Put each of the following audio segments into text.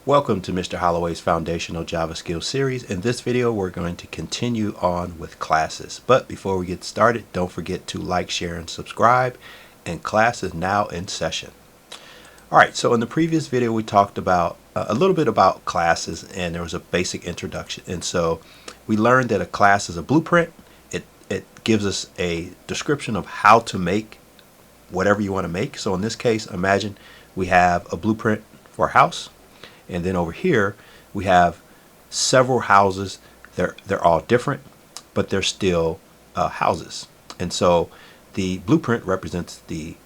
Welcome to Mr. Holloway's Foundational Java Skills series. In this video, we're going to continue on with classes. But before we get started, don't forget to like, share, and subscribe. And class is now in session. Alright, so in the previous video, we talked about a little bit about classes, and there was a basic introduction. And so we learned that a class is a blueprint. It gives us a description of how to make whatever you want to make. So in this case, imagine we have a blueprint for a house. And then over here, we have several houses. They're all different, but they're still houses. And so the blueprint represents the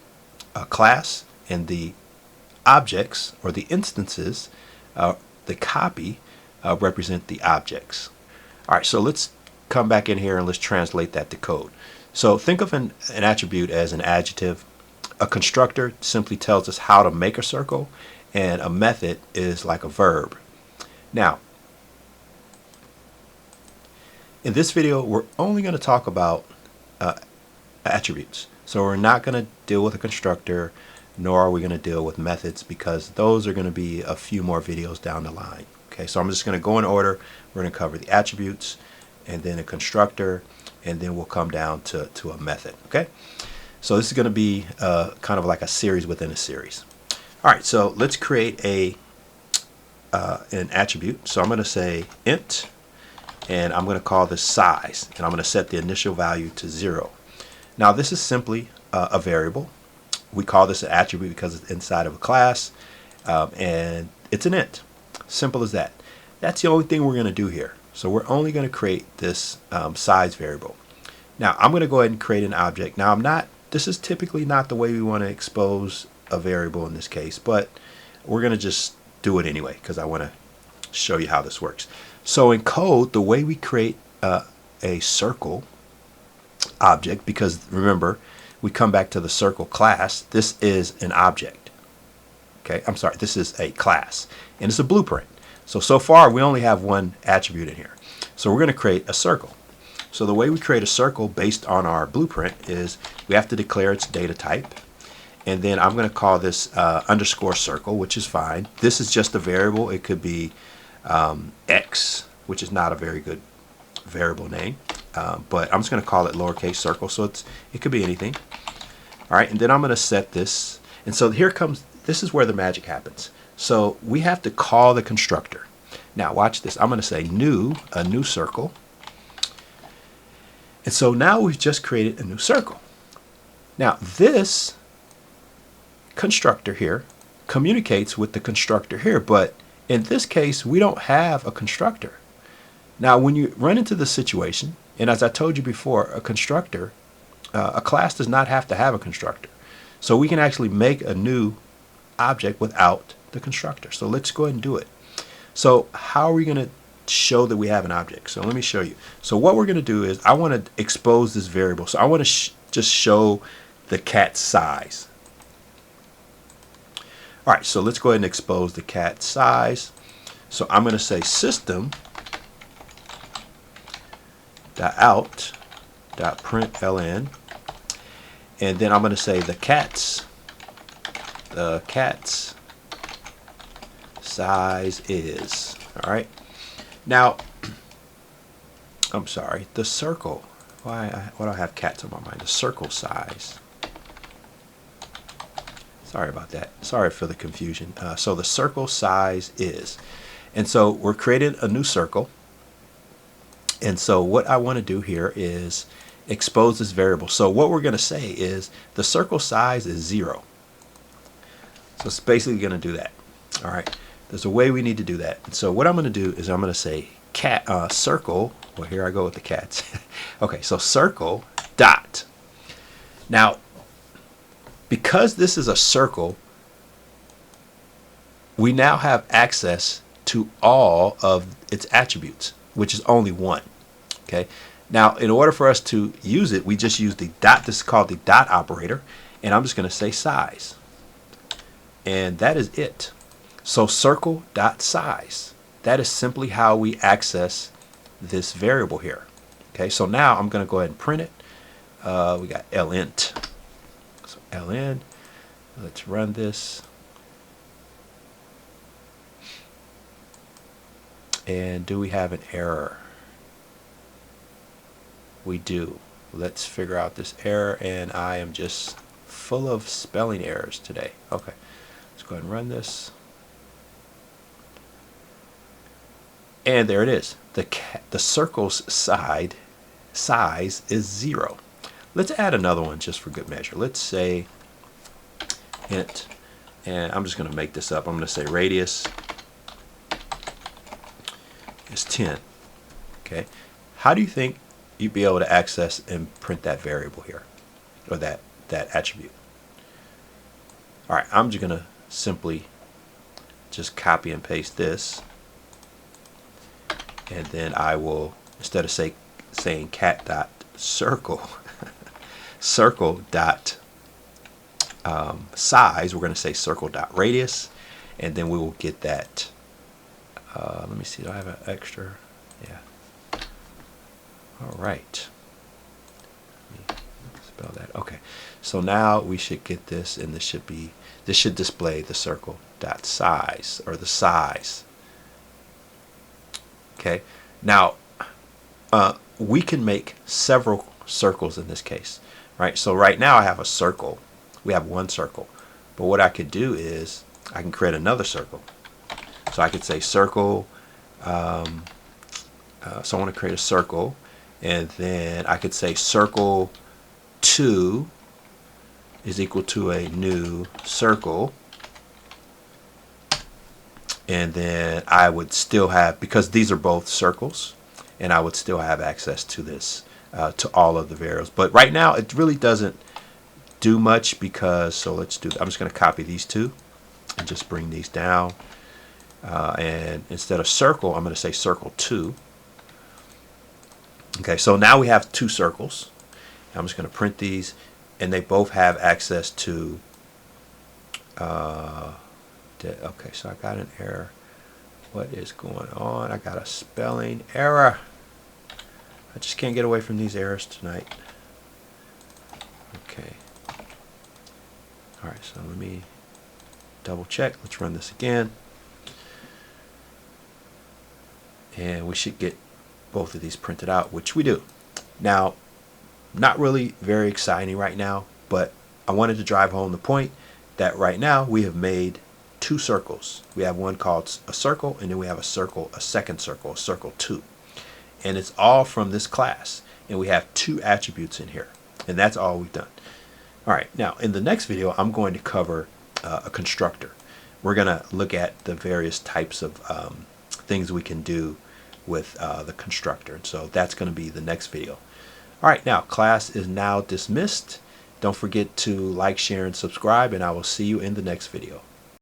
class, and the objects or the instances, the copy, represent the objects. All right, so let's come back in here and let's translate that to code. So think of an attribute as an adjective. A constructor simply tells us how to make a circle, and a method is like a verb. Now, in this video, we're only going to talk about attributes. So we're not going to deal with a constructor, nor are we going to deal with methods, because those are going to be a few more videos down the line. Okay, so I'm just going to go in order. We're going to cover the attributes, and then a constructor, and then we'll come down to a method. Okay, so this is going to be kind of like a series within a series. All right, so let's create an attribute. So I'm going to say int, and I'm going to call this size, and I'm going to set the initial value to 0. Now this is simply a variable. We call this an attribute because it's inside of a class, and it's an int. Simple as that. That's the only thing we're going to do here. So we're only going to create this size variable. Now I'm going to go ahead and create an object. Now this is typically not the way we want to expose a variable in this case, but we're going to just do it anyway because I want to show you how this works. So in code, the way we create a circle object, because remember, we come back to the circle class, this is an object. Okay, I'm sorry, this is a class, and it's a blueprint. So far, we only have one attribute in here. So we're going to create a circle. So the way we create a circle based on our blueprint is we have to declare its data type. And then I'm going to call this underscore circle, which is fine. This is just a variable. It could be x, which is not a very good variable name. But I'm just going to call it lowercase circle. So it could be anything. All right. And then I'm going to set this. And so this is where the magic happens. So we have to call the constructor. Now watch this. I'm going to say a new circle. And so now we've just created a new circle. Now this constructor here communicates with the constructor here, but in this case we don't have a constructor. Now when you run into the situation, and as I told you before, a constructor, a class does not have to have a constructor, so we can actually make a new object without the constructor. So let's go ahead and do it. So how are we going to show that we have an object? So let me show you. So what we're going to do is I want to expose this variable. So I want to just show the cat size. All right, so let's go ahead and expose the cat size. So I'm going to say system.out.println, and then I'm going to say the cat's size is. All right. Now, I'm sorry, the circle. Why do I have cats on my mind? The circle size. Sorry about that. Sorry for the confusion. So the circle size is. And so we're creating a new circle. And so what I want to do here is expose this variable. So what we're going to say is the circle size is 0. So it's basically going to do that. All right. There's a way we need to do that. And so what I'm going to do is I'm going to say circle. Well, here I go with the cats. Okay. So circle dot. Now, because this is a circle, we now have access to all of its attributes, which is only one. Okay. Now, in order for us to use it, we just use the dot. This is called the dot operator, and I'm just going to say size, and that is it. So circle dot size. That is simply how we access this variable here. Okay. So now I'm going to go ahead and print it. We got lint. So ln, let's run this. And do we have an error? We do. Let's figure out this error, and I am just full of spelling errors today. Okay, let's go ahead and run this. And there it is. The circle's size is 0. Let's add another one just for good measure. Let's say int, and I'm just going to make this up. I'm going to say radius is 10. Okay. How do you think you'd be able to access and print that variable here, or that attribute? All right, I'm just going to simply just copy and paste this, and then I will, instead of saying cat dot circle circle dot size, we're going to say circle dot radius, and then we will get that. Let me see, do I have an extra? Yeah. All right. Let me spell that. Okay. So now we should get this, and this should display the circle dot size, or the size. Okay. Now we can make several circles in this case, right? So right now I have a circle. We have one circle, but what I could do is I can create another circle. So I could say circle. So I want to create a circle, and then I could say circle 2 is equal to a new circle, and then I would still have, because these are both circles, and I would still have access to this, to all of the variables. But right now it really doesn't do much, because, so let's do, I'm just going to copy these two and just bring these down, and instead of circle I'm going to say circle 2. Okay, so now we have two circles. I'm just going to print these, and they both have access to okay, so I got an error. What is going on? I got a spelling error. I just can't get away from these errors tonight. Okay. Alright, so let me double check. Let's run this again. And we should get both of these printed out, which we do. Now, not really very exciting right now, but I wanted to drive home the point that right now we have made two circles. We have one called a circle, and then we have a circle, a second circle, a circle 2. And it's all from this class. And we have two attributes in here. And that's all we've done. All right, now in the next video, I'm going to cover a constructor. We're going to look at the various types of things we can do with the constructor. And so that's going to be the next video. All right, now class is now dismissed. Don't forget to like, share, and subscribe, and I will see you in the next video.